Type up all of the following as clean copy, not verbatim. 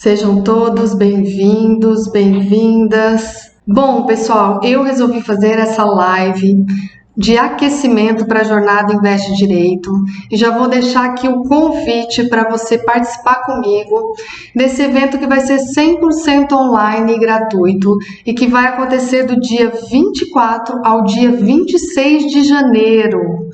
Sejam todos bem-vindos, bem-vindas. Bom, pessoal, eu resolvi fazer essa live de aquecimento para a jornada Investe Direito e já vou deixar aqui o convite para você participar comigo desse evento que vai ser 100% online e gratuito e que vai acontecer do dia 24 ao dia 26 de janeiro.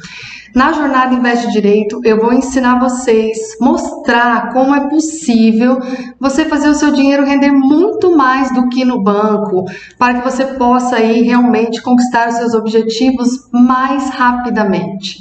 Na jornada Investe Direito, eu vou ensinar vocês, mostrar como é possível você fazer o seu dinheiro render muito mais do que no banco, para que você possa aí realmente conquistar os seus objetivos mais rapidamente.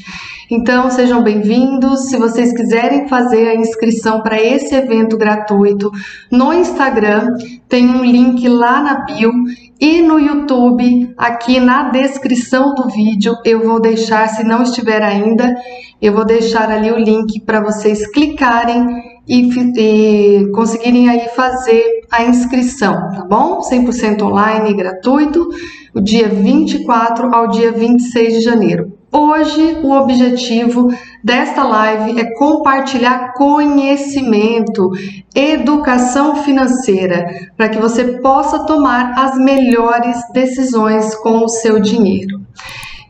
Então, sejam bem-vindos. Se vocês quiserem fazer a inscrição para esse evento gratuito no Instagram, tem um link lá na bio e no YouTube, aqui na descrição do vídeo, eu vou deixar, se não estiver ainda, eu vou deixar ali o link para vocês clicarem e conseguirem aí fazer a inscrição, tá bom? 100% online e gratuito, o dia 24 ao dia 26 de janeiro. Hoje, o objetivo desta live é compartilhar conhecimento, educação financeira, para que você possa tomar as melhores decisões com o seu dinheiro.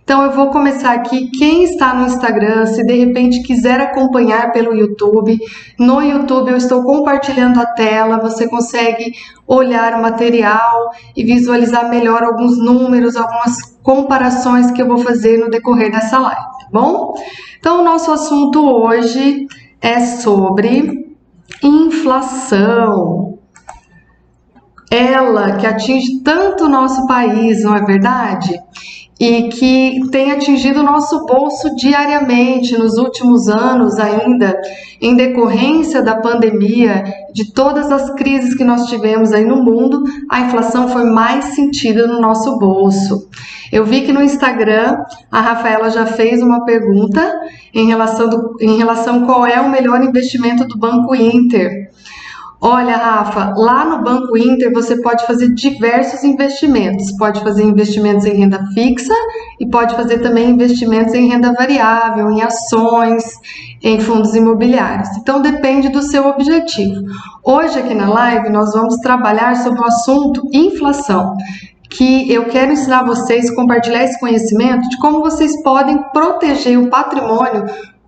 Então, eu vou começar aqui. Quem está no Instagram, se de repente quiser acompanhar pelo YouTube, no YouTube eu estou compartilhando a tela, você consegue olhar o material e visualizar melhor alguns números, algumas comparações que eu vou fazer no decorrer dessa live, tá bom? Então, o nosso assunto hoje é sobre inflação. Ela que atinge tanto o nosso país, não é verdade? E que tem atingido o nosso bolso diariamente nos últimos anos ainda, em decorrência da pandemia, de todas as crises que nós tivemos aí no mundo, a inflação foi mais sentida no nosso bolso. Eu vi que no Instagram a Rafaela já fez uma pergunta em relação qual é o melhor investimento do Banco Inter. Olha, Rafa, lá no Banco Inter você pode fazer diversos investimentos. Pode fazer investimentos em renda fixa e pode fazer também investimentos em renda variável, em ações, em fundos imobiliários. Então depende do seu objetivo. Hoje aqui na live nós vamos trabalhar sobre o assunto inflação, que eu quero ensinar vocês, compartilhar esse conhecimento de como vocês podem proteger o patrimônio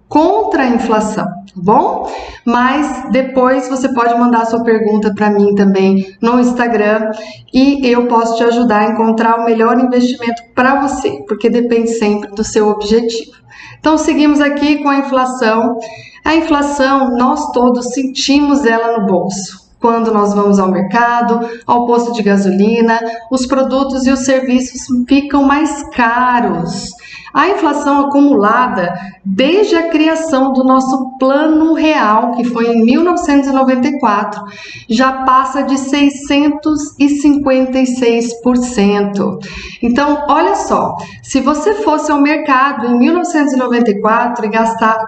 contra a inflação, tá bom? Mas depois você pode mandar a sua pergunta para mim também no Instagram e eu posso te ajudar a encontrar o melhor investimento para você, porque depende sempre do seu objetivo. Então seguimos aqui com a inflação. A inflação, nós todos sentimos ela no bolso. Quando nós vamos ao mercado, ao posto de gasolina, os produtos e os serviços ficam mais caros. A inflação acumulada desde a criação do nosso Plano Real, que foi em 1994, já passa de 656%. Então, olha só, se você fosse ao mercado em 1994 e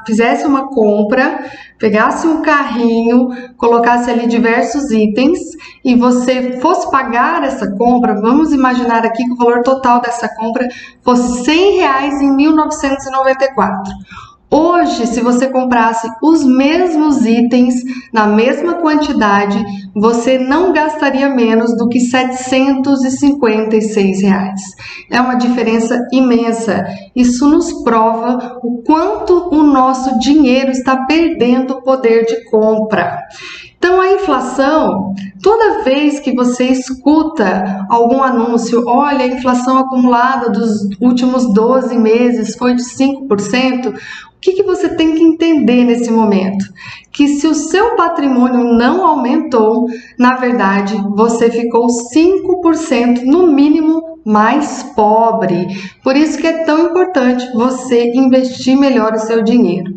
fizesse uma compra, pegasse um carrinho, colocasse ali diversos itens e você fosse pagar essa compra, vamos imaginar aqui que o valor total dessa compra fosse R$100 em 1994. Hoje, se você comprasse os mesmos itens na mesma quantidade, você não gastaria menos do que R$756. É uma diferença imensa. Isso nos prova o quanto o nosso dinheiro está perdendo o poder de compra. Então, a inflação, toda vez que você escuta algum anúncio, olha, a inflação acumulada dos últimos 12 meses foi de 5%, o que você tem que entender nesse momento? Que se o seu patrimônio não aumentou, na verdade, você ficou 5% no mínimo mais pobre. Por isso que é tão importante você investir melhor o seu dinheiro.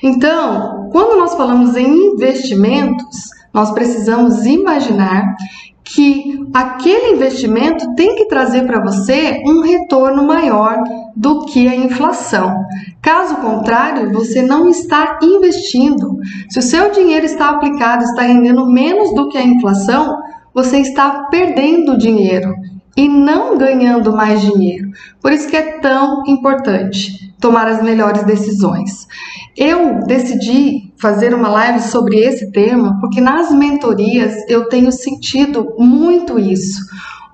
Então, quando nós falamos em investimentos, nós precisamos imaginar que aquele investimento tem que trazer para você um retorno maior do que a inflação. Caso contrário, você não está investindo. Se o seu dinheiro está aplicado, está rendendo menos do que a inflação, você está perdendo dinheiro e não ganhando mais dinheiro. Por isso que é tão importante tomar as melhores decisões. Eu decidi fazer uma live sobre esse tema, porque nas mentorias eu tenho sentido muito isso.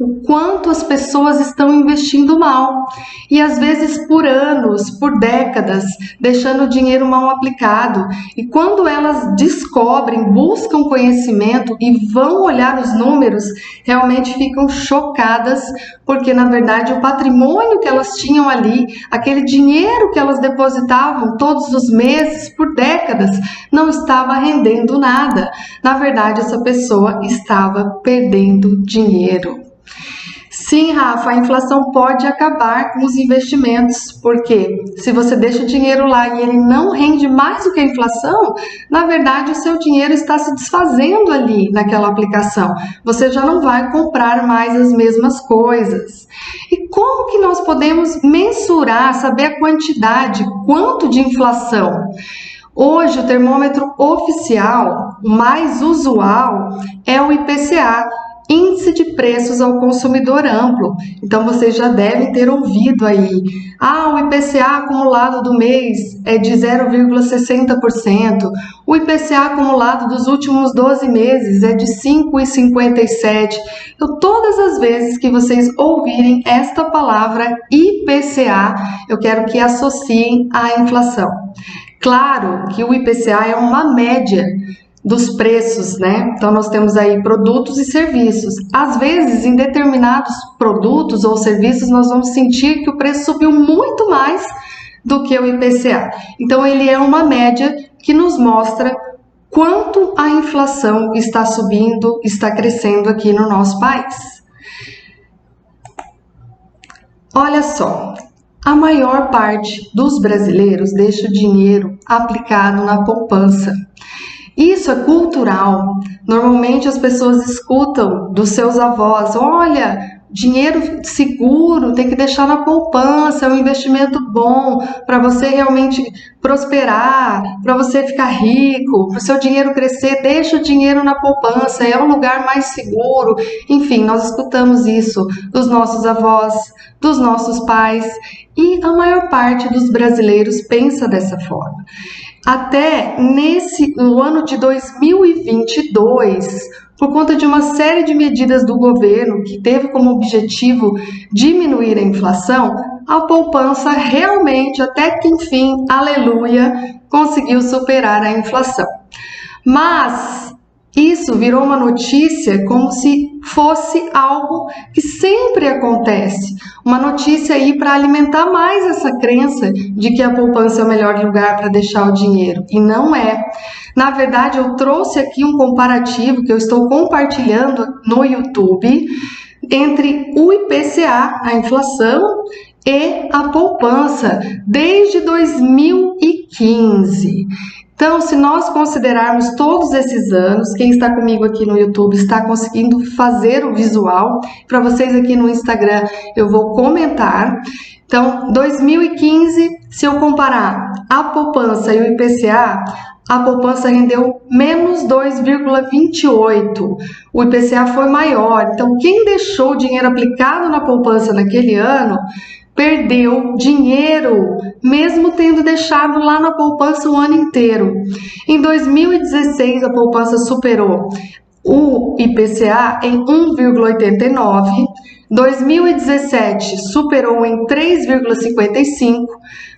O quanto as pessoas estão investindo mal e às vezes por anos, por décadas, deixando o dinheiro mal aplicado. E quando elas descobrem, buscam conhecimento e vão olhar os números, realmente ficam chocadas, porque na verdade o patrimônio que elas tinham ali, aquele dinheiro que elas depositavam todos os meses por décadas, não estava rendendo nada. Na verdade, essa pessoa estava perdendo dinheiro. Sim, Rafa, a inflação pode acabar com os investimentos, porque se você deixa o dinheiro lá e ele não rende mais do que a inflação, na verdade o seu dinheiro está se desfazendo ali naquela aplicação. Você já não vai comprar mais as mesmas coisas. E como que nós podemos mensurar, saber a quantidade, quanto de inflação? Hoje, o termômetro oficial, o mais usual, é o IPCA, Índice de Preços ao Consumidor Amplo. Então, vocês já devem ter ouvido aí. O IPCA acumulado do mês é de 0,60%. O IPCA acumulado dos últimos 12 meses é de 5,57%. Então, todas as vezes que vocês ouvirem esta palavra IPCA, eu quero que associem à inflação. Claro que o IPCA é uma média dos preços, né? Então, nós temos aí produtos e serviços. Às vezes, em determinados produtos ou serviços, nós vamos sentir que o preço subiu muito mais do que o IPCA. Então, ele é uma média que nos mostra quanto a inflação está subindo, está crescendo aqui no nosso país. Olha só, a maior parte dos brasileiros deixa o dinheiro aplicado na poupança. Isso é cultural. Normalmente as pessoas escutam dos seus avós: olha, dinheiro seguro tem que deixar na poupança, é um investimento bom para você realmente prosperar, para você ficar rico, para o seu dinheiro crescer, deixa o dinheiro na poupança, é um lugar mais seguro. Enfim, nós escutamos isso dos nossos avós, dos nossos pais, e a maior parte dos brasileiros pensa dessa forma. Até no ano de 2022, por conta de uma série de medidas do governo que teve como objetivo diminuir a inflação, a poupança realmente, até que enfim, aleluia, conseguiu superar a inflação. Mas isso virou uma notícia como se fosse algo que sempre acontece. Uma notícia aí para alimentar mais essa crença de que a poupança é o melhor lugar para deixar o dinheiro. E não é. Na verdade, eu trouxe aqui um comparativo que eu estou compartilhando no YouTube entre o IPCA, a inflação, e a poupança desde 2015. Então, se nós considerarmos todos esses anos, quem está comigo aqui no YouTube está conseguindo fazer o visual. Para vocês aqui no Instagram, eu vou comentar. Então, 2015, se eu comparar a poupança e o IPCA, a poupança rendeu menos 2,28. O IPCA foi maior. Então, quem deixou o dinheiro aplicado na poupança naquele ano perdeu dinheiro, mesmo tendo deixado lá na poupança o ano inteiro. Em 2016, a poupança superou o IPCA em 1,89, 2017 superou em 3,55,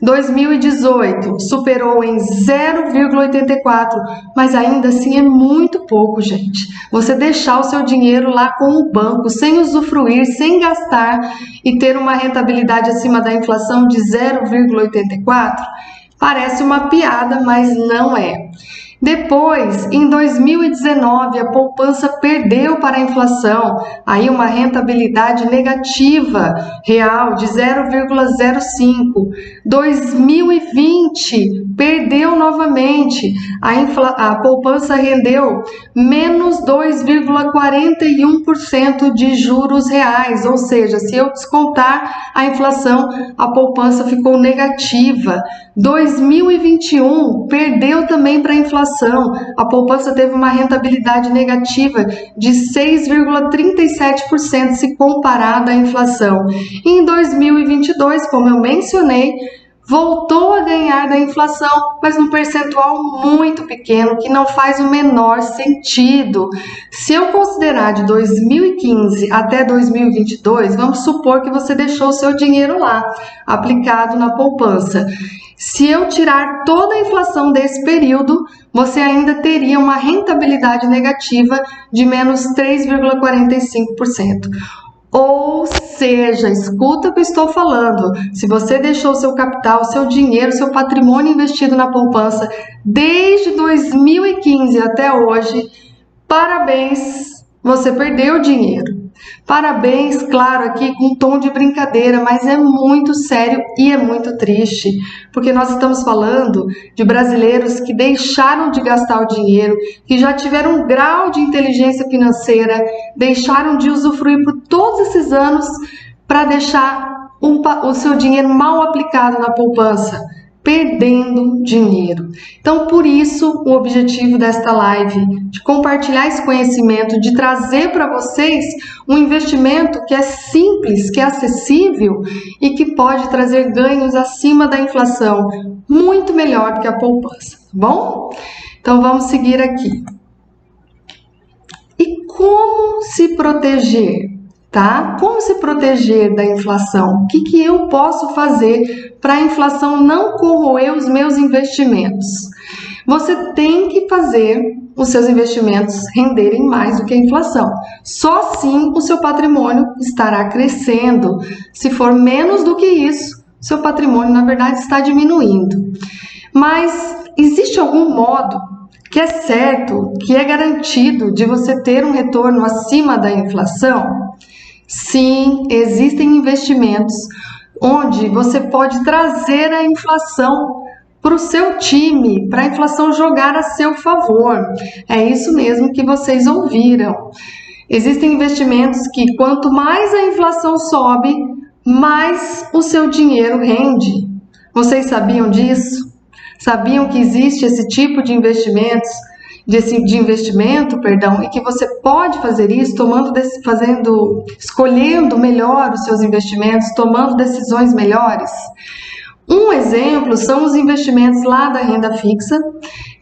2018 superou em 0,84, mas ainda assim é muito pouco, gente. Você deixar o seu dinheiro lá com o banco, sem usufruir, sem gastar e ter uma rentabilidade acima da inflação de 0,84, parece uma piada, mas não é. Depois, em 2019, a poupança perdeu para a inflação, aí uma rentabilidade negativa real de 0,05. 2020 perdeu novamente, a poupança rendeu menos 2,41% de juros reais, ou seja, se eu descontar a inflação, a poupança ficou negativa. 2021 perdeu também para a inflação. A poupança teve uma rentabilidade negativa de 6,37% se comparada à inflação. E em 2022, como eu mencionei, voltou a ganhar da inflação, mas num percentual muito pequeno, que não faz o menor sentido. Se eu considerar de 2015 até 2022, vamos supor que você deixou o seu dinheiro lá, aplicado na poupança. Se eu tirar toda a inflação desse período, você ainda teria uma rentabilidade negativa de menos 3,45%. Ou seja, escuta o que eu estou falando. Se você deixou seu capital, seu dinheiro, seu patrimônio investido na poupança desde 2015 até hoje, parabéns, você perdeu dinheiro. Parabéns, claro, aqui com um tom de brincadeira, mas é muito sério e é muito triste, porque nós estamos falando de brasileiros que deixaram de gastar o dinheiro, que já tiveram um grau de inteligência financeira, deixaram de usufruir por todos esses anos para deixar o seu dinheiro mal aplicado na poupança, perdendo dinheiro. Então, por isso, o objetivo desta live, de compartilhar esse conhecimento, de trazer para vocês um investimento que é simples, que é acessível e que pode trazer ganhos acima da inflação, muito melhor do que a poupança, tá bom? Então, vamos seguir aqui. E como se proteger? Tá? Como se proteger da inflação? O que eu posso fazer para a inflação não corroer os meus investimentos? Você tem que fazer os seus investimentos renderem mais do que a inflação. Só assim o seu patrimônio estará crescendo. Se for menos do que isso, seu patrimônio, na verdade, está diminuindo. Mas existe algum modo que é certo, que é garantido de você ter um retorno acima da inflação? Sim, existem investimentos onde você pode trazer a inflação para o seu time, para a inflação jogar a seu favor. É isso mesmo que vocês ouviram. Existem investimentos que quanto mais a inflação sobe, mais o seu dinheiro rende. Vocês sabiam disso? Sabiam que existe esse tipo de investimentos? E que você pode fazer isso escolhendo melhor os seus investimentos, tomando decisões melhores. Um exemplo são os investimentos lá da renda fixa,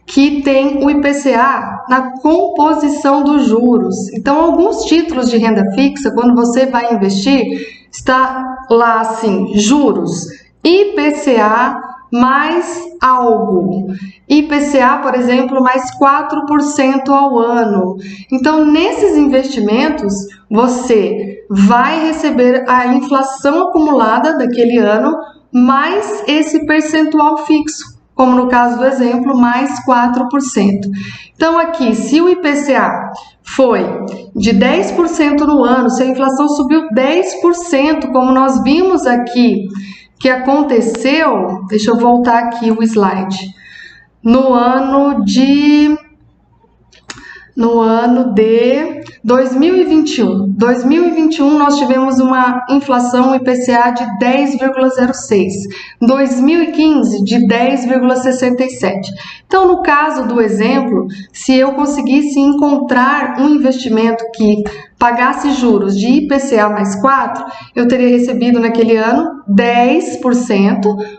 que tem o IPCA na composição dos juros. Então, alguns títulos de renda fixa, quando você vai investir, está lá assim, juros, IPCA mais algo. IPCA, por exemplo, mais 4% ao ano. Então, nesses investimentos, você vai receber a inflação acumulada daquele ano, mais esse percentual fixo, como no caso do exemplo, mais 4%. Então, aqui, se o IPCA foi de 10% no ano, se a inflação subiu 10%, como nós vimos aqui, que aconteceu, deixa eu voltar aqui o slide, no ano de 2021. 2021 nós tivemos uma inflação IPCA de 10,06. 2015 de 10,67. Então, no caso do exemplo, se eu conseguisse encontrar um investimento que pagasse juros de IPCA mais 4, eu teria recebido naquele ano 10%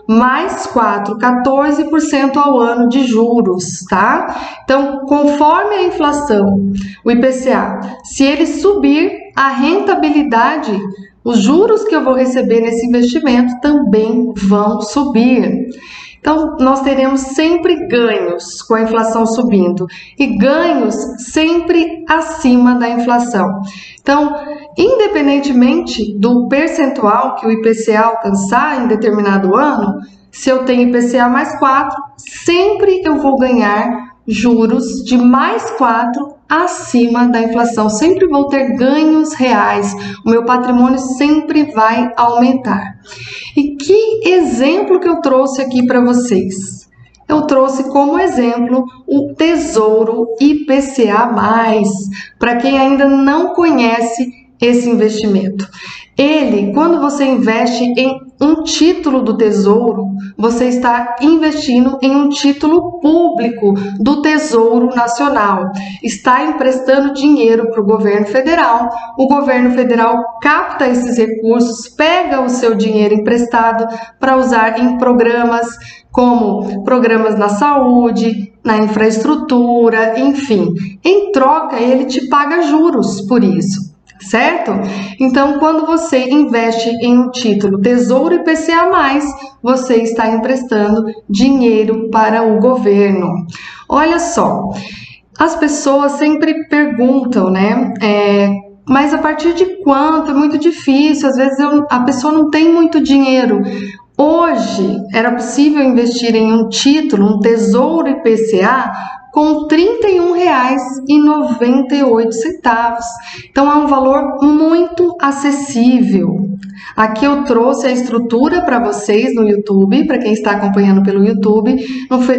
mais 4, 14% ao ano de juros, tá? Então, conforme a inflação, o IPCA, se ele subir, a rentabilidade, os juros que eu vou receber nesse investimento também vão subir. Então, nós teremos sempre ganhos com a inflação subindo e ganhos sempre acima da inflação. Então, independentemente do percentual que o IPCA alcançar em determinado ano, se eu tenho IPCA mais 4, sempre eu vou ganhar juros de mais 4 acima da inflação. Sempre vou ter ganhos reais. O meu patrimônio sempre vai aumentar. E que exemplo que eu trouxe aqui para vocês? Eu trouxe como exemplo o Tesouro IPCA+. Para quem ainda não conhece esse investimento? Quando você investe em um título do Tesouro, você está investindo em um título público do Tesouro Nacional. Está emprestando dinheiro para o governo federal. O governo federal capta esses recursos, pega o seu dinheiro emprestado para usar em programas como programas na saúde, na infraestrutura, enfim. Em troca, ele te paga juros por isso. Certo? Então, quando você investe em um título Tesouro IPCA+, você está emprestando dinheiro para o governo. Olha só, as pessoas sempre perguntam, né? Mas a partir de quanto? É muito difícil, às vezes a pessoa não tem muito dinheiro. Hoje, era possível investir em um título, um Tesouro IPCA, com R$ 31,98. Então, é um valor muito acessível. Aqui eu trouxe a estrutura para vocês no YouTube, para quem está acompanhando pelo YouTube.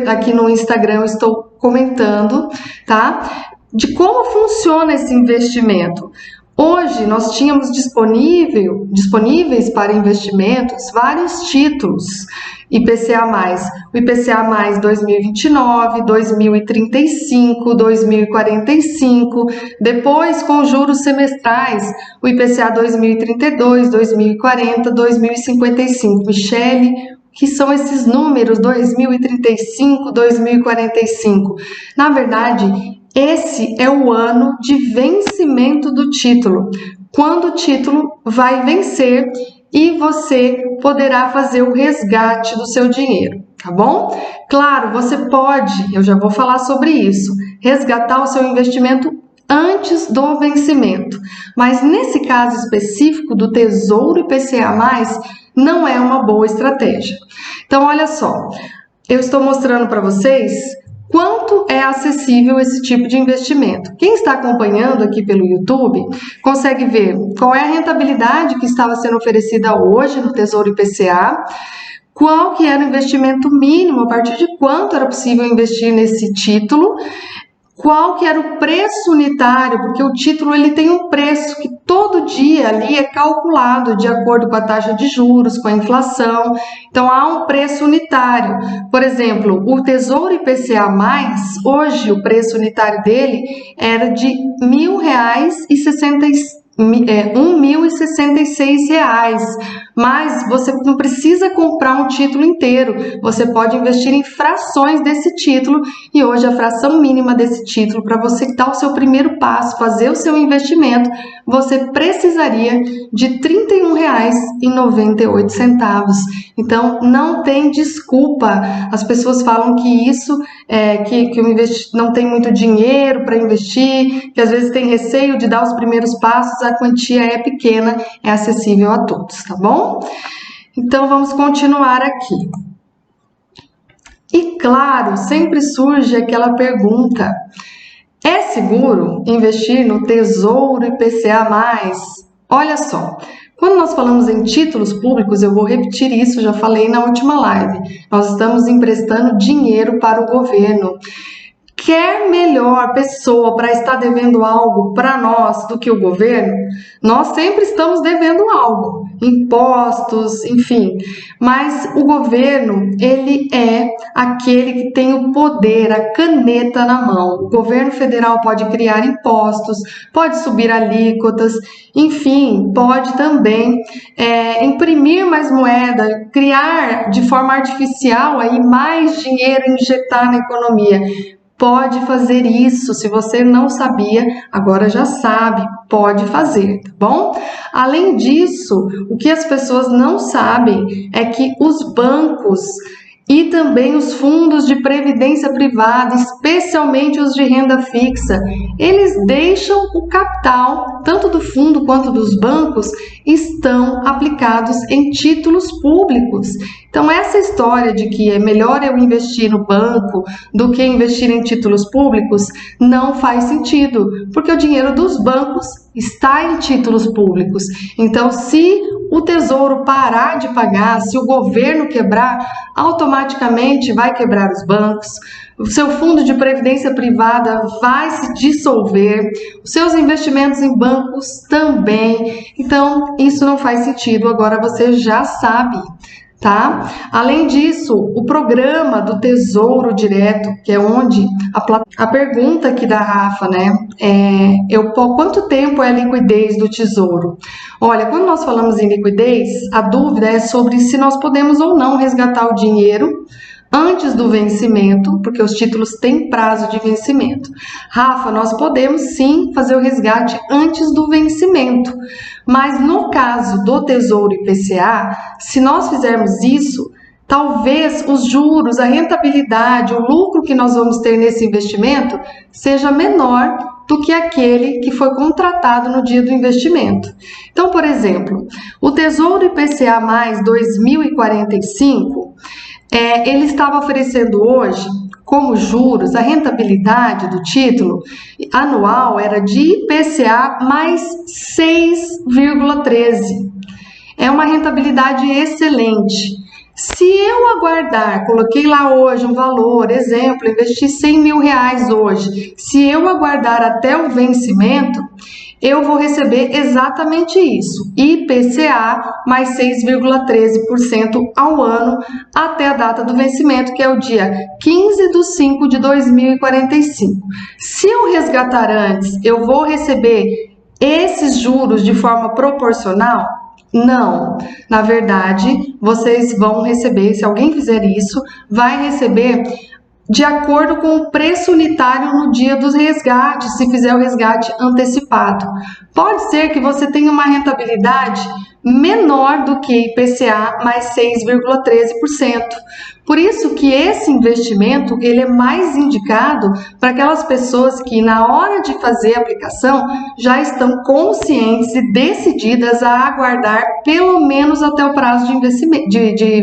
Aqui no Instagram eu estou comentando, tá? De como funciona esse investimento. Hoje nós tínhamos disponíveis para investimentos vários títulos IPCA+, o IPCA+, 2029, 2035, 2045, depois com juros semestrais, o IPCA 2032, 2040, 2055. Michele, o que são esses números 2035, 2045? Na verdade, esse é o ano de vencimento do título, quando o título vai vencer e você poderá fazer o resgate do seu dinheiro, tá bom? Claro, você pode, eu já vou falar sobre isso, resgatar o seu investimento antes do vencimento, mas nesse caso específico do Tesouro IPCA+, não é uma boa estratégia. Então, olha só, eu estou mostrando para vocês quanto é acessível esse tipo de investimento. Quem está acompanhando aqui pelo YouTube consegue ver qual é a rentabilidade que estava sendo oferecida hoje no Tesouro IPCA, qual que era o investimento mínimo, a partir de quanto era possível investir nesse título, qual que era o preço unitário, porque o título ele tem um preço que todo dia ali é calculado de acordo com a taxa de juros, com a inflação. Então há um preço unitário. Por exemplo, o Tesouro IPCA+, hoje o preço unitário dele era de R$1.066, mas você não precisa comprar um título inteiro, você pode investir em frações desse título e hoje a fração mínima desse título, para você dar o seu primeiro passo, fazer o seu investimento, você precisaria de R$ 31,98. Então não tem desculpa, as pessoas falam que isso que não tem muito dinheiro para investir, que às vezes tem receio de dar os primeiros passos, a quantia é pequena, é acessível a todos, tá bom? Então vamos continuar aqui. E claro, sempre surge aquela pergunta: é seguro investir no Tesouro IPCA+? Olha só, quando nós falamos em títulos públicos, eu vou repetir isso, já falei na última live, nós estamos emprestando dinheiro para o governo. Quer melhor pessoa para estar devendo algo para nós do que o governo? Nós sempre estamos devendo algo, impostos, enfim. Mas o governo, ele é aquele que tem o poder, a caneta na mão. O governo federal pode criar impostos, pode subir alíquotas, enfim, pode também imprimir mais moeda, criar de forma artificial aí mais dinheiro, injetar na economia. Pode fazer isso, se você não sabia, agora já sabe, pode fazer, tá bom? Além disso, o que as pessoas não sabem é que os bancos e também os fundos de previdência privada, especialmente os de renda fixa, eles deixam o capital, tanto do fundo quanto dos bancos, estão aplicados em títulos públicos. Então, essa história de que é melhor eu investir no banco do que investir em títulos públicos não faz sentido, porque o dinheiro dos bancos está em títulos públicos. Então, se o Tesouro parar de pagar, se o governo quebrar, automaticamente vai quebrar os bancos, o seu fundo de previdência privada vai se dissolver, os seus investimentos em bancos também. Então, isso não faz sentido, agora você já sabe, tá? Além disso, o programa do Tesouro Direto, que é onde a pergunta aqui da Rafa, né? Quanto tempo é a liquidez do Tesouro? Olha, quando nós falamos em liquidez, a dúvida é sobre se nós podemos ou não resgatar o dinheiro antes do vencimento, porque os títulos têm prazo de vencimento. Rafa, nós podemos sim fazer o resgate antes do vencimento, mas no caso do Tesouro IPCA, se nós fizermos isso, talvez os juros, a rentabilidade, o lucro que nós vamos ter nesse investimento seja menor do que aquele que foi contratado no dia do investimento. Então, por exemplo, o Tesouro IPCA mais 2045, ele estava oferecendo hoje, como juros, a rentabilidade do título anual era de IPCA mais 6,13. É uma rentabilidade excelente. Se eu aguardar, coloquei lá hoje um valor, exemplo, investi R$100 mil hoje, se eu aguardar até o vencimento, eu vou receber exatamente isso, IPCA mais 6,13% ao ano até a data do vencimento, que é o dia 15/5/2045. Se eu resgatar antes, eu vou receber esses juros de forma proporcional? Não, na verdade, vocês vão receber, se alguém fizer isso, vai receber de acordo com o preço unitário no dia dos resgates, se fizer o resgate antecipado. Pode ser que você tenha uma rentabilidade menor do que IPCA mais 6,13%. Por isso que esse investimento ele é mais indicado para aquelas pessoas que na hora de fazer a aplicação já estão conscientes e decididas a aguardar pelo menos até o prazo de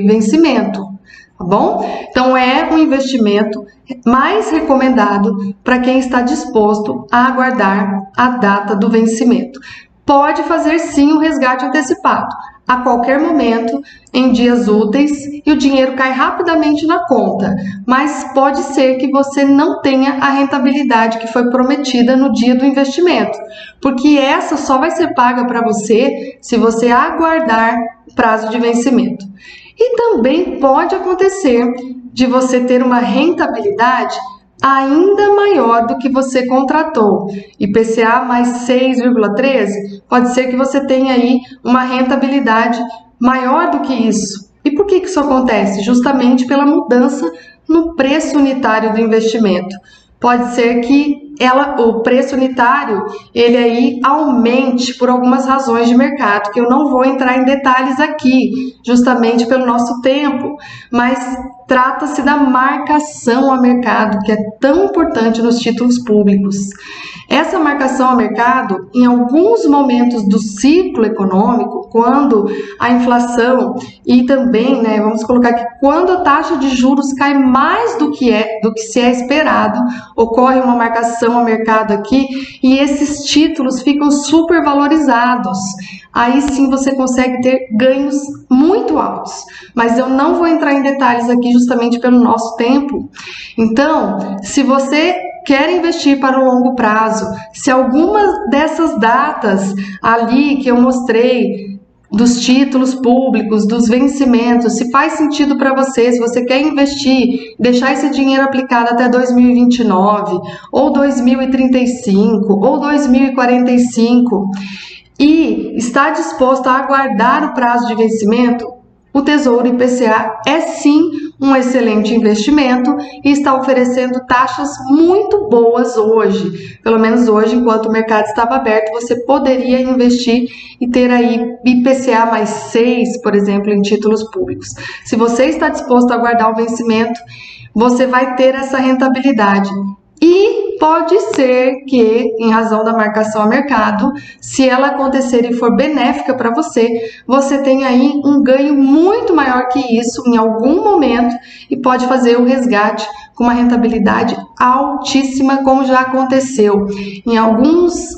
vencimento. Tá bom? Então, é um investimento mais recomendado para quem está disposto a aguardar a data do vencimento. Pode fazer sim o resgate antecipado, a qualquer momento, em dias úteis, e o dinheiro cai rapidamente na conta, mas pode ser que você não tenha a rentabilidade que foi prometida no dia do investimento, porque essa só vai ser paga para você se você aguardar o prazo de vencimento. E também pode acontecer de você ter uma rentabilidade ainda maior do que você contratou. IPCA mais 6,13, pode ser que você tenha aí uma rentabilidade maior do que isso. E por que isso acontece? Justamente pela mudança no preço unitário do investimento. Pode ser que o preço unitário ele aí aumente por algumas razões de mercado, que eu não vou entrar em detalhes aqui, justamente pelo nosso tempo, mas trata-se da marcação a mercado, que é tão importante nos títulos públicos. Essa marcação a mercado, em alguns momentos do ciclo econômico, quando a inflação e também, vamos colocar aqui, quando a taxa de juros cai mais do que se é esperado, ocorre uma marcação a mercado aqui e esses títulos ficam super valorizados. Aí sim você consegue ter ganhos muito altos, mas eu não vou entrar em detalhes aqui justamente pelo nosso tempo. Então, se você quer investir para o longo prazo, se alguma dessas datas ali que eu mostrei, dos títulos públicos, dos vencimentos, se faz sentido para você, se você quer investir, deixar esse dinheiro aplicado até 2029, ou 2035, ou 2045, e está disposto a aguardar o prazo de vencimento, o Tesouro IPCA é sim um excelente investimento e está oferecendo taxas muito boas hoje. Pelo menos hoje, enquanto o mercado estava aberto, você poderia investir e ter aí IPCA mais 6, por exemplo, em títulos públicos. Se você está disposto a aguardar o vencimento, você vai ter essa rentabilidade. E pode ser que, em razão da marcação a mercado, se ela acontecer e for benéfica para você, você tenha aí um ganho muito maior que isso em algum momento e pode fazer o resgate com uma rentabilidade altíssima, como já aconteceu em alguns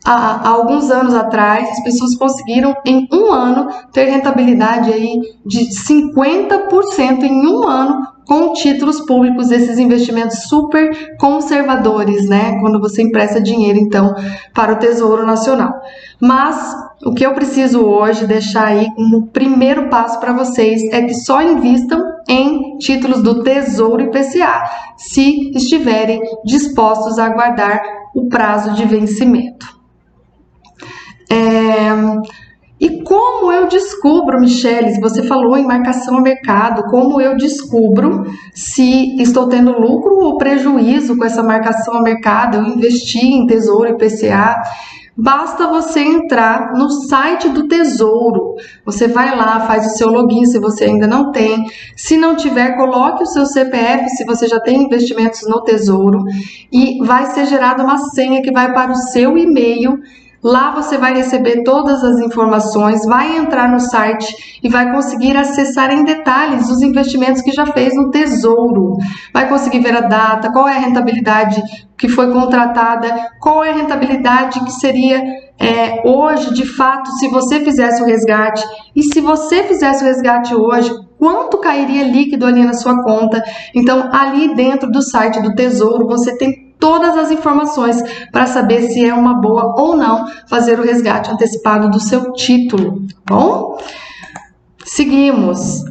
há alguns anos atrás, as pessoas conseguiram em um ano ter rentabilidade aí de 50% em um ano com títulos públicos, esses investimentos super conservadores, né? Quando você empresta dinheiro, então, para o Tesouro Nacional. Mas o que eu preciso hoje deixar aí como primeiro passo para vocês é que só invistam em títulos do Tesouro IPCA, se estiverem dispostos a aguardar o prazo de vencimento. E como eu descubro, Michele, você falou em marcação a mercado, como eu descubro se estou tendo lucro ou prejuízo com essa marcação a mercado, eu investi em Tesouro IPCA? Basta você entrar no site do Tesouro, você vai lá, faz o seu login se você ainda não tem, se não tiver, coloque o seu CPF se você já tem investimentos no Tesouro e vai ser gerada uma senha que vai para o seu e-mail. Lá você vai receber todas as informações, vai entrar no site e vai conseguir acessar em detalhes os investimentos que já fez no Tesouro. Vai conseguir ver a data, qual é a rentabilidade que foi contratada, qual é a rentabilidade que seria hoje, de fato, se você fizesse o resgate. E se você fizesse o resgate hoje, quanto cairia líquido ali na sua conta? Então, ali dentro do site do Tesouro, você tem todas as informações para saber se é uma boa ou não fazer o resgate antecipado do seu título, tá bom? Seguimos.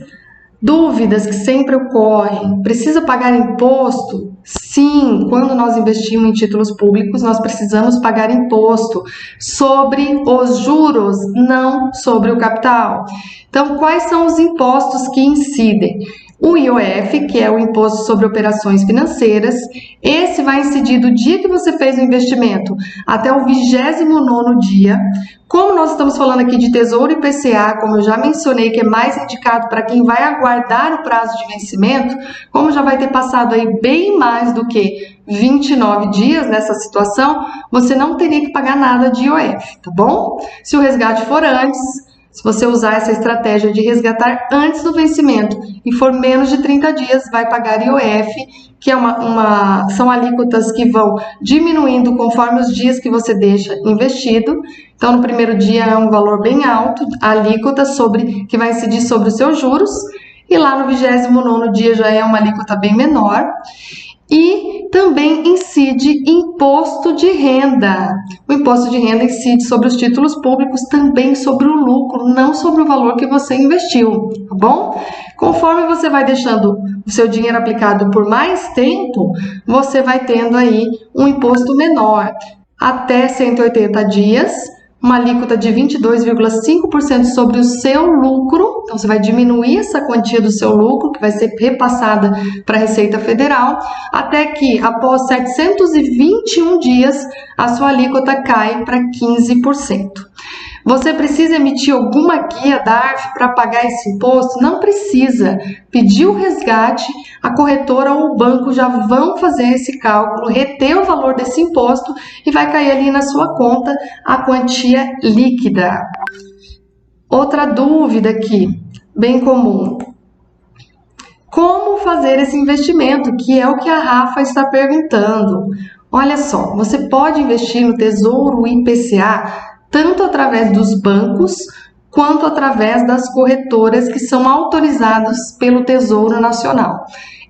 Dúvidas que sempre ocorrem. Precisa pagar imposto? Sim, quando nós investimos em títulos públicos, nós precisamos pagar imposto sobre os juros, não sobre o capital. Então, quais são os impostos que incidem? O IOF, que é o Imposto sobre Operações Financeiras, esse vai incidir do dia que você fez o investimento até o 29º dia. Como nós estamos falando aqui de Tesouro IPCA, como eu já mencionei, que é mais indicado para quem vai aguardar o prazo de vencimento, como já vai ter passado aí bem mais do que 29 dias nessa situação, você não teria que pagar nada de IOF, tá bom? Se o resgate for antes, se você usar essa estratégia de resgatar antes do vencimento e for menos de 30 dias, vai pagar IOF, que é são alíquotas que vão diminuindo conforme os dias que você deixa investido. Então, no primeiro dia é um valor bem alto, a alíquota que vai incidir sobre os seus juros, e lá no 29º dia já é uma alíquota bem menor. E também incide imposto de renda. O imposto de renda incide sobre os títulos públicos, também sobre o lucro, não sobre o valor que você investiu, tá bom? Conforme você vai deixando o seu dinheiro aplicado por mais tempo, você vai tendo aí um imposto menor. Até 180 dias, uma alíquota de 22,5% sobre o seu lucro. Então, você vai diminuir essa quantia do seu lucro, que vai ser repassada para a Receita Federal, até que, após 721 dias, a sua alíquota cai para 15%. Você precisa emitir alguma guia da ARF para pagar esse imposto? Não precisa. Pedir o resgate, a corretora ou o banco já vão fazer esse cálculo, reter o valor desse imposto e vai cair ali na sua conta a quantia líquida. Outra dúvida aqui, bem comum. Como fazer esse investimento? Que é o que a Rafa está perguntando. Olha só, você pode investir no Tesouro IPCA tanto através dos bancos, quanto através das corretoras que são autorizadas pelo Tesouro Nacional.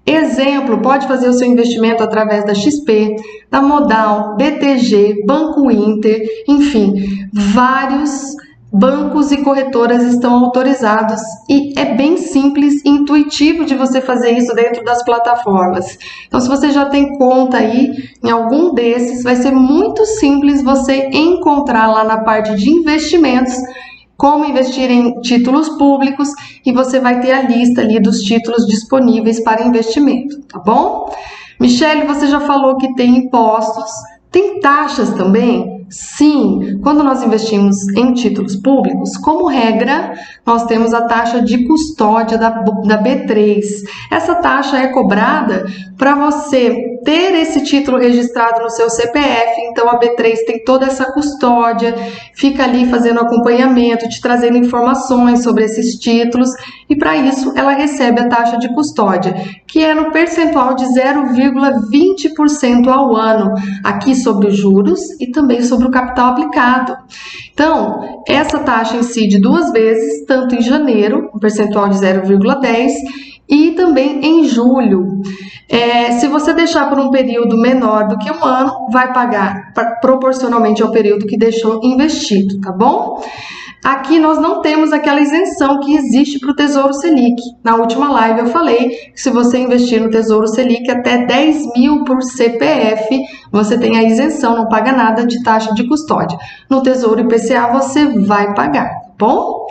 Exemplo, pode fazer o seu investimento através da XP, da Modal, BTG, Banco Inter, enfim, vários bancos e corretoras estão autorizados e é bem simples e intuitivo de você fazer isso dentro das plataformas. Então, se você já tem conta aí em algum desses, vai ser muito simples você encontrar lá na parte de investimentos como investir em títulos públicos e você vai ter a lista ali dos títulos disponíveis para investimento, tá bom? Michele, você já falou que tem impostos, tem taxas também? Sim, quando nós investimos em títulos públicos, como regra, nós temos a taxa de custódia da B3. Essa taxa é cobrada para você ter esse título registrado no seu CPF. Então a B3 tem toda essa custódia, fica ali fazendo acompanhamento, te trazendo informações sobre esses títulos, e para isso ela recebe a taxa de custódia, que é no percentual de 0,20% ao ano, aqui sobre os juros e também sobre o capital aplicado. Então, essa taxa incide 2 vezes, tanto em janeiro, um percentual de 0,10%, e também em julho. Se você deixar por um período menor do que um ano, vai pagar proporcionalmente ao período que deixou investido, tá bom? Aqui nós não temos aquela isenção que existe para o Tesouro Selic. Na última live eu falei que se você investir no Tesouro Selic até 10 mil por CPF, você tem a isenção, não paga nada de taxa de custódia. No Tesouro IPCA você vai pagar, tá bom?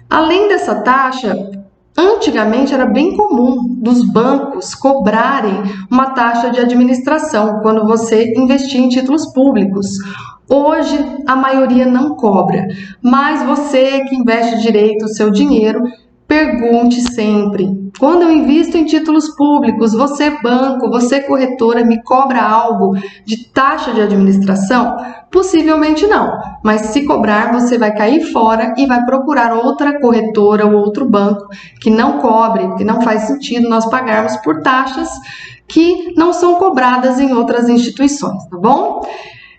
Além dessa taxa, antigamente era bem comum dos bancos cobrarem uma taxa de administração quando você investia em títulos públicos. Hoje, a maioria não cobra, mas você que investe direito o seu dinheiro, pergunte sempre: quando eu invisto em títulos públicos, você banco, você corretora, me cobra algo de taxa de administração? Possivelmente não, mas se cobrar, você vai cair fora e vai procurar outra corretora ou outro banco que não cobre, porque não faz sentido nós pagarmos por taxas que não são cobradas em outras instituições, tá bom?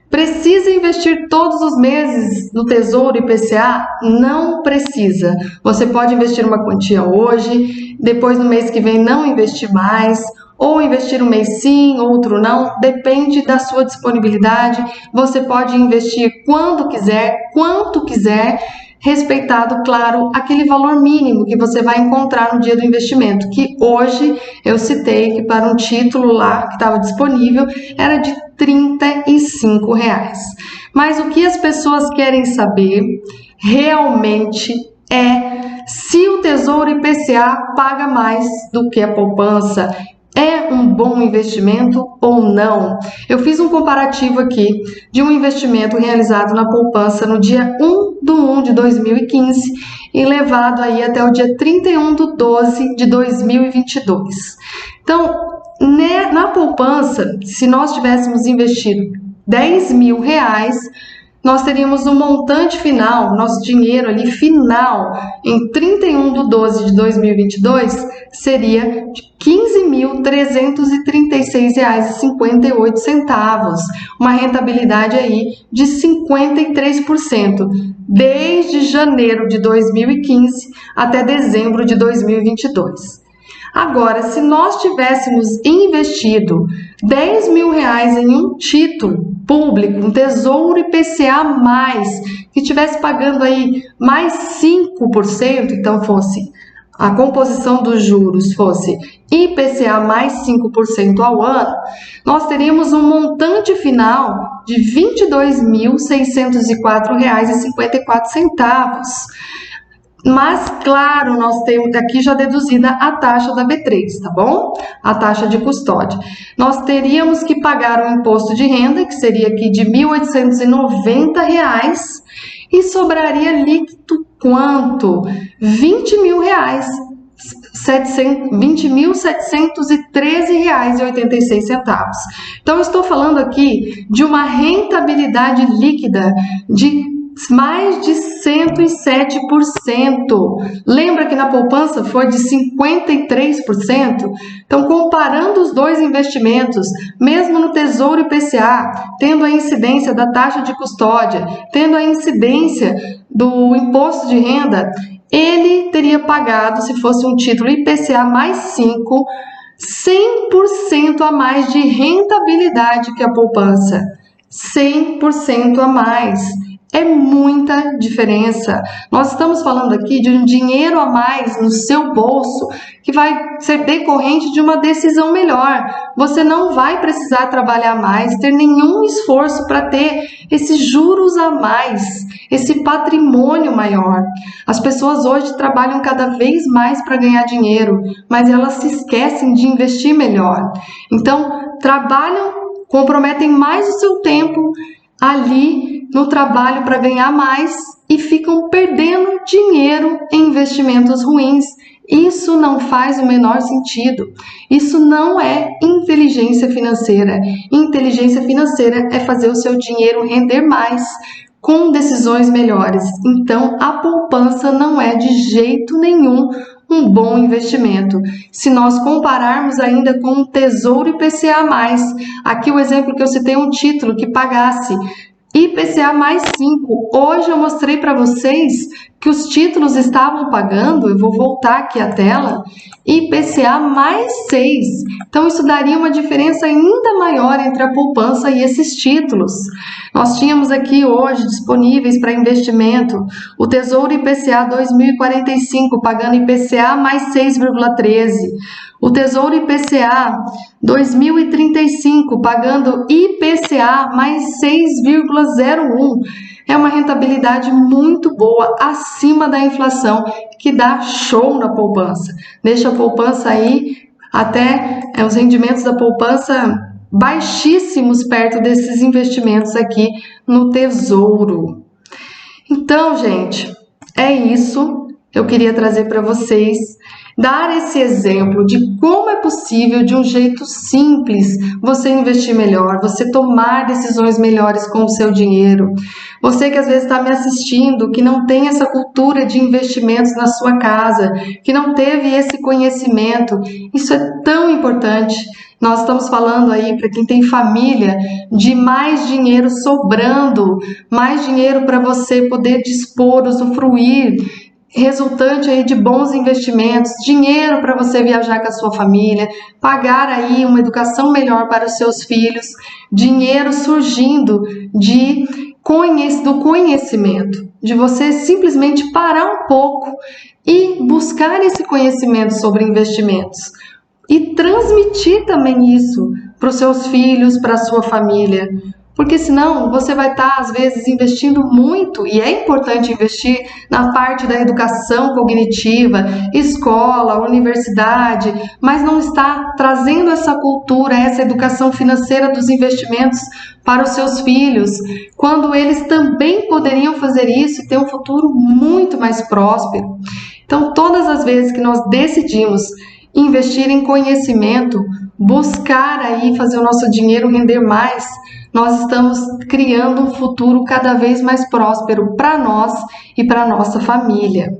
Precisa investir todos os meses no Tesouro IPCA? Não precisa. Você pode investir uma quantia hoje, depois no mês que vem não investir mais, ou investir um mês sim, outro não, depende da sua disponibilidade. Você pode investir quando quiser, quanto quiser, respeitado, claro, aquele valor mínimo que você vai encontrar no dia do investimento, que hoje eu citei que para um título lá que estava disponível era de R$35. Mas o que as pessoas querem saber realmente é se o Tesouro IPCA paga mais do que a poupança. É um bom investimento ou não? Eu fiz um comparativo aqui de um investimento realizado na poupança no dia 1/1/2015 e levado aí até o dia 31/12/2022. Então, na poupança, se nós tivéssemos investido R$10 mil, nós teríamos um montante final, nosso dinheiro ali final, em 31/12/2022, seria de R$15.336,58, uma rentabilidade aí de 53%, desde janeiro de 2015 até dezembro de 2022. Agora, se nós tivéssemos investido R$10 mil em um título público, um Tesouro IPCA+, que estivesse pagando aí mais 5%, então fosse a composição dos juros fosse IPCA mais 5% ao ano, nós teríamos um montante final de R$22.604,54. Mas, claro, nós temos aqui já deduzida a taxa da B3, tá bom? A taxa de custódia. Nós teríamos que pagar o imposto de renda, que seria aqui de R$1.890, e sobraria líquido quanto? R$20 mil, R$20.713,86. Então, eu estou falando aqui de uma rentabilidade líquida de mais de 107%. Lembra que na poupança foi de 53%? Então, comparando os dois investimentos, mesmo no Tesouro IPCA, tendo a incidência da taxa de custódia, tendo a incidência do imposto de renda, ele teria pagado, se fosse um título IPCA mais 5, 100% a mais de rentabilidade que a poupança. 100% a mais. É muita diferença. Nós estamos falando aqui de um dinheiro a mais no seu bolso que vai ser decorrente de uma decisão melhor. Você não vai precisar trabalhar mais, ter nenhum esforço para ter esses juros a mais, esse patrimônio maior. As pessoas hoje trabalham cada vez mais para ganhar dinheiro, mas elas se esquecem de investir melhor. Então, trabalham, comprometem mais o seu tempo ali no trabalho para ganhar mais e ficam perdendo dinheiro em investimentos ruins Isso não faz o menor sentido. Isso não é inteligência financeira. Inteligência financeira é fazer o seu dinheiro render mais com decisões melhores. Então, a poupança não é de jeito nenhum um bom investimento. Se nós compararmos ainda com o Tesouro IPCA+, aqui o exemplo que eu citei, um título que pagasse IPCA mais 5. Hoje eu mostrei para vocês que os títulos estavam pagando, eu vou voltar aqui a tela, IPCA mais 6. Então isso daria uma diferença ainda maior entre a poupança e esses títulos. Nós tínhamos aqui hoje disponíveis para investimento o Tesouro IPCA 2045 pagando IPCA mais 6,13. O Tesouro IPCA 2035 pagando IPCA mais 6,01. É uma rentabilidade muito boa, acima da inflação, que dá show na poupança. Deixa a poupança aí, até os rendimentos da poupança baixíssimos perto desses investimentos aqui no Tesouro. Então, gente, é isso. Eu queria trazer para vocês, dar esse exemplo de como é possível, de um jeito simples, você investir melhor, você tomar decisões melhores com o seu dinheiro. Você que às vezes está me assistindo, que não tem essa cultura de investimentos na sua casa, que não teve esse conhecimento, isso é tão importante. Nós estamos falando aí, para quem tem família, de mais dinheiro sobrando, mais dinheiro para você poder dispor, usufruir, resultante aí de bons investimentos, dinheiro para você viajar com a sua família, pagar aí uma educação melhor para os seus filhos, dinheiro surgindo do conhecimento, de você simplesmente parar um pouco e buscar esse conhecimento sobre investimentos e transmitir também isso para os seus filhos, para a sua família. Porque senão você vai estar, às vezes, investindo muito, e é importante investir na parte da educação cognitiva, escola, universidade, mas não está trazendo essa cultura, essa educação financeira dos investimentos para os seus filhos, quando eles também poderiam fazer isso e ter um futuro muito mais próspero. Então, todas as vezes que nós decidimos investir em conhecimento, buscar aí fazer o nosso dinheiro render mais, nós estamos criando um futuro cada vez mais próspero para nós e para a nossa família.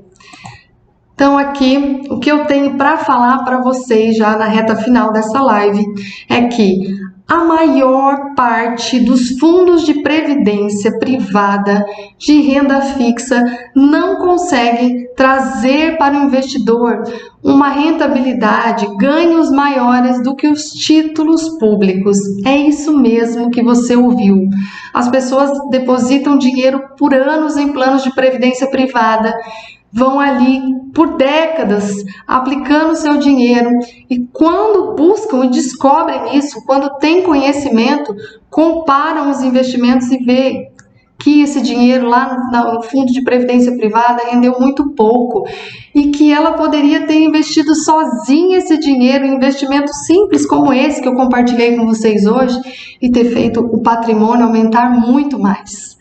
Então aqui, o que eu tenho para falar para vocês já na reta final dessa live é que a maior parte dos fundos de previdência privada de renda fixa não conseguem trazer para o investidor uma rentabilidade, ganhos maiores do que os títulos públicos. É isso mesmo que você ouviu. As pessoas depositam dinheiro por anos em planos de previdência privada, vão ali por décadas aplicando seu dinheiro e quando buscam e descobrem isso, quando têm conhecimento, comparam os investimentos e veem que esse dinheiro lá no fundo de previdência privada rendeu muito pouco e que ela poderia ter investido sozinha esse dinheiro em investimentos simples como esse que eu compartilhei com vocês hoje e ter feito o patrimônio aumentar muito mais.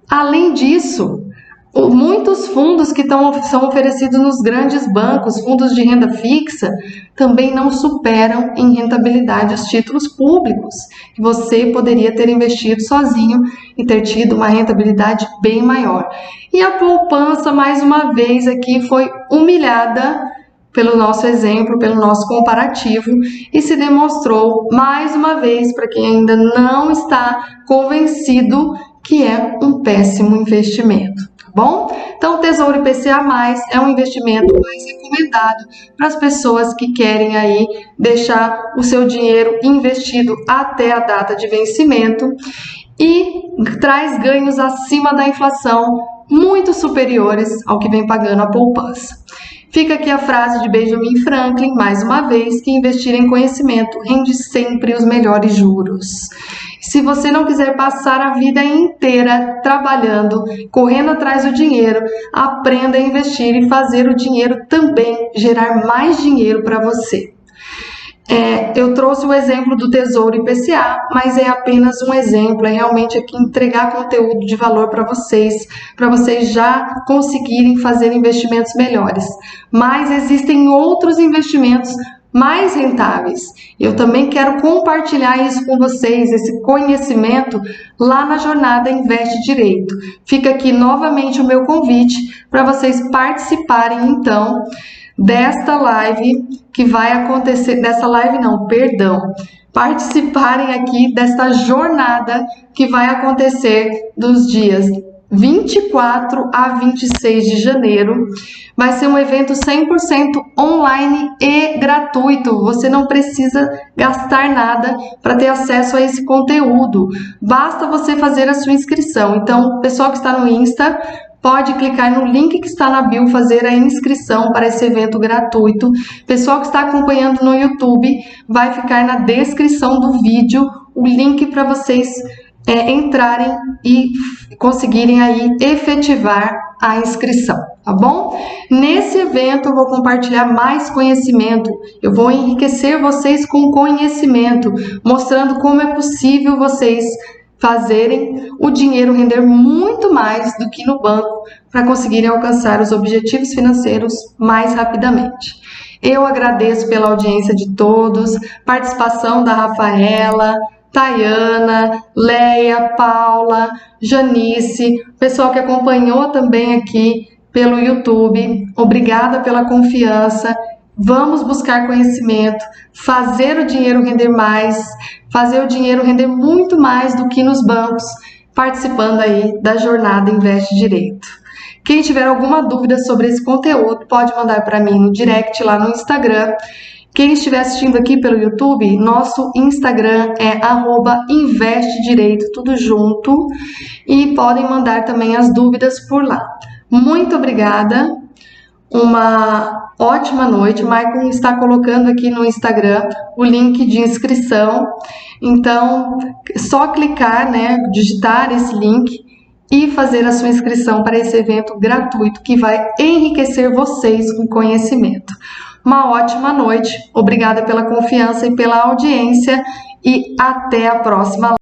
Além disso, muitos fundos que são oferecidos nos grandes bancos, fundos de renda fixa, também não superam em rentabilidade os títulos públicos, que você poderia ter investido sozinho e ter tido uma rentabilidade bem maior. E a poupança, mais uma vez, aqui foi humilhada pelo nosso exemplo, pelo nosso comparativo, e se demonstrou, mais uma vez, para quem ainda não está convencido, que é um péssimo investimento. Bom? Então, o Tesouro IPCA+, é um investimento mais recomendado para as pessoas que querem aí deixar o seu dinheiro investido até a data de vencimento e traz ganhos acima da inflação, muito superiores ao que vem pagando a poupança. Fica aqui a frase de Benjamin Franklin, mais uma vez, que investir em conhecimento rende sempre os melhores juros. Se você não quiser passar a vida inteira trabalhando, correndo atrás do dinheiro, aprenda a investir e fazer o dinheiro também gerar mais dinheiro para você. Eu trouxe o exemplo do Tesouro IPCA, mas é apenas um exemplo, é realmente aqui entregar conteúdo de valor para vocês já conseguirem fazer investimentos melhores. Mas existem outros investimentos mais rentáveis. Eu também quero compartilhar isso com vocês, esse conhecimento, lá na jornada Investe Direito. Fica aqui novamente o meu convite para vocês participarem, então, desta live que vai acontecer, participarem aqui desta jornada que vai acontecer dos dias 24 a 26 de janeiro. Vai ser um evento 100% online e gratuito. Você não precisa gastar nada para ter acesso a esse conteúdo. Basta você fazer a sua inscrição. Então, pessoal que está no Insta, pode clicar no link que está na bio, fazer a inscrição para esse evento gratuito. Pessoal que está acompanhando no YouTube, vai ficar na descrição do vídeo o link para vocês entrarem e conseguirem aí efetivar a inscrição, tá bom? Nesse evento eu vou compartilhar mais conhecimento, eu vou enriquecer vocês com conhecimento, mostrando como é possível vocês fazerem o dinheiro render muito mais do que no banco para conseguirem alcançar os objetivos financeiros mais rapidamente. Eu agradeço pela audiência de todos, participação da Rafaela, Tayana, Leia, Paula, Janice, pessoal que acompanhou também aqui pelo YouTube. Obrigada pela confiança. Vamos buscar conhecimento, fazer o dinheiro render mais, fazer o dinheiro render muito mais do que nos bancos, participando aí da jornada Investe Direito. Quem tiver alguma dúvida sobre esse conteúdo, pode mandar para mim no direct lá no Instagram. Quem estiver assistindo aqui pelo YouTube, nosso Instagram é @investedireito, tudo junto, e podem mandar também as dúvidas por lá. Muito obrigada, uma ótima noite. O Maicon está colocando aqui no Instagram o link de inscrição, então só clicar, digitar esse link e fazer a sua inscrição para esse evento gratuito que vai enriquecer vocês com conhecimento. Uma ótima noite, obrigada pela confiança e pela audiência e até a próxima live.